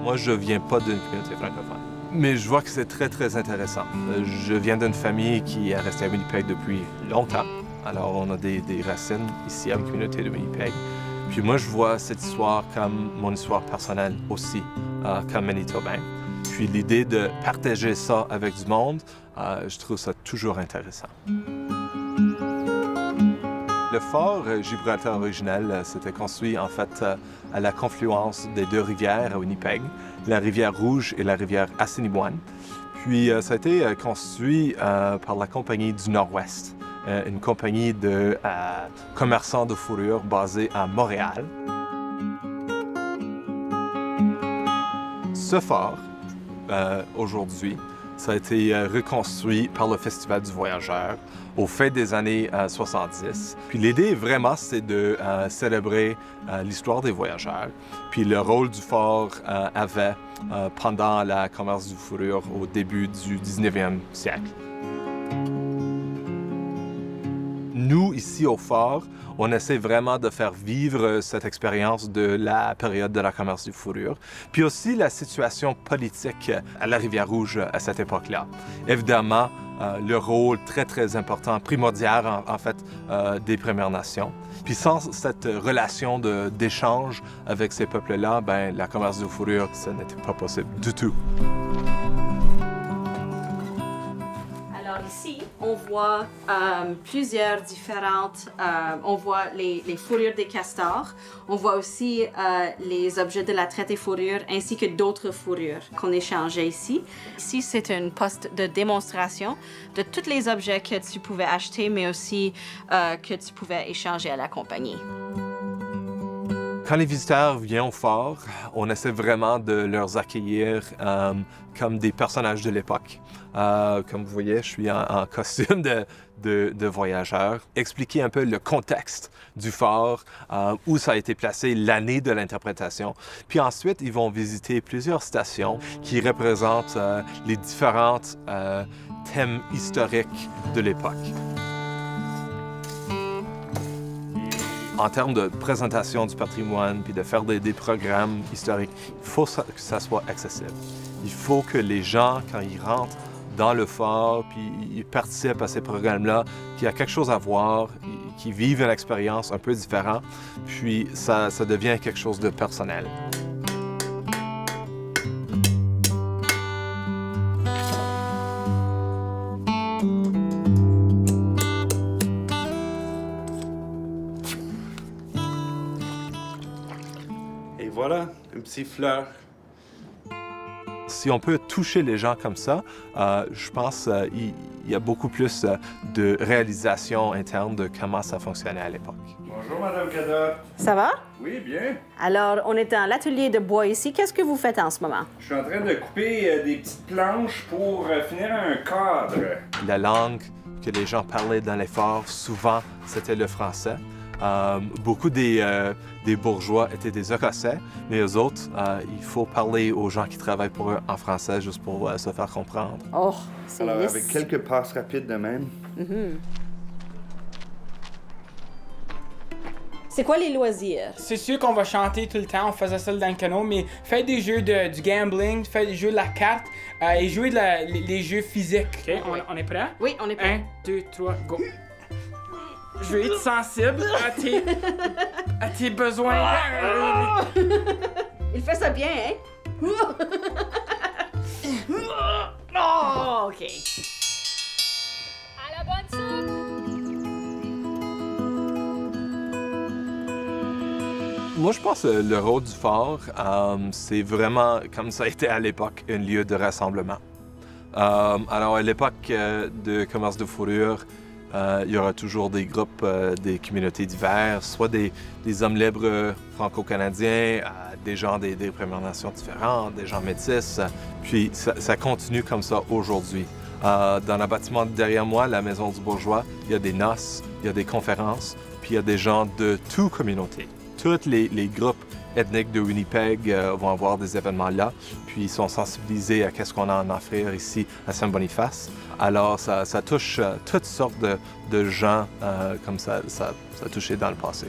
Moi, je viens pas d'une communauté francophone. Mais je vois que c'est très, très intéressant. Je viens d'une famille qui est restée à Winnipeg depuis longtemps. Alors, on a des racines ici à la communauté de Winnipeg. Puis moi, je vois cette histoire comme mon histoire personnelle aussi, comme Manitobain. Puis l'idée de partager ça avec du monde, je trouve ça toujours intéressant. Le fort Gibraltar original s'était construit en fait à la confluence des deux rivières à Winnipeg, la rivière Rouge et la rivière Assiniboine. Puis ça a été construit par la Compagnie du Nord-Ouest, une compagnie de commerçants de fourrure basée à Montréal. Ce fort, aujourd'hui, ça a été reconstruit par le Festival du Voyageur au fin des années 70. Puis l'idée, vraiment, c'est de célébrer l'histoire des voyageurs, puis le rôle du fort avait pendant la commerce du fourrure au début du 19e siècle. Nous, ici au fort, on essaie vraiment de faire vivre cette expérience de la période de la commerce du fourrure, puis aussi la situation politique à la Rivière-Rouge à cette époque-là. Évidemment, le rôle très, très important, primordial en fait, des Premières Nations. Puis sans cette relation d'échange avec ces peuples-là, ben, la commerce du fourrure, ça n'était pas possible du tout. Alors ici, on voit plusieurs différentes... on voit les fourrures des castors. On voit aussi les objets de la traite des fourrures ainsi que d'autres fourrures qu'on échangeait ici. Ici, c'est un poste de démonstration de tous les objets que tu pouvais acheter, mais aussi que tu pouvais échanger à la compagnie. Quand les visiteurs viennent au fort, on essaie vraiment de leur accueillir comme des personnages de l'époque. Comme vous voyez, je suis en costume de voyageur. Expliquer un peu le contexte du fort, où ça a été placé, l'année de l'interprétation. Puis ensuite, ils vont visiter plusieurs stations qui représentent les différents thèmes historiques de l'époque. En termes de présentation du patrimoine, puis de faire des programmes historiques, il faut que ça soit accessible. Il faut que les gens, quand ils rentrent dans le fort, puis ils participent à ces programmes-là, qu'il y a quelque chose à voir, qu'ils vivent une expérience un peu différente, puis ça devient quelque chose de personnel. Et voilà, une petite fleur. Si on peut toucher les gens comme ça, je pense qu'il y a beaucoup plus de réalisation interne de comment ça fonctionnait à l'époque. Bonjour, Madame Cadot. Ça va? Oui, bien. Alors, on est dans l'atelier de bois ici. Qu'est-ce que vous faites en ce moment? Je suis en train de couper des petites planches pour finir un cadre. La langue que les gens parlaient dans les forts, souvent, c'était le français. Beaucoup des bourgeois étaient des Écossais, mais eux autres, il faut parler aux gens qui travaillent pour eux en français juste pour se faire comprendre. Oh, c'est Alors, lisse. avec quelques passes rapides de même. C'est quoi les loisirs? C'est sûr qu'on va chanter tout le temps, on faisait ça dans le canot, mais faites des jeux du gambling, faites des jeux de la carte et jouer les jeux physiques. OK, on est prêt? Oui, on est prêt. 1, 2, 3, go! Je veux être sensible à tes besoins. Il fait ça bien, hein? Oh, OK. À la bonne soupe! Moi, je pense que le rôle du fort, c'est vraiment, comme ça a été à l'époque, un lieu de rassemblement. Alors, à l'époque de commerce de fourrure, il y aura toujours des groupes, des communautés diverses, soit des hommes libres franco-canadiens, des gens des Premières Nations différentes, des gens métis. Puis ça continue comme ça aujourd'hui. Dans le bâtiment derrière moi, la Maison du Bourgeois, il y a des noces, il y a des conférences, puis il y a des gens de toute communauté. Tous les groupes ethniques de Winnipeg vont avoir des événements là, puis ils sont sensibilisés à qu'est-ce qu'on a à en offrir ici à Saint-Boniface. Alors, ça touche toutes sortes de gens comme ça a touché dans le passé.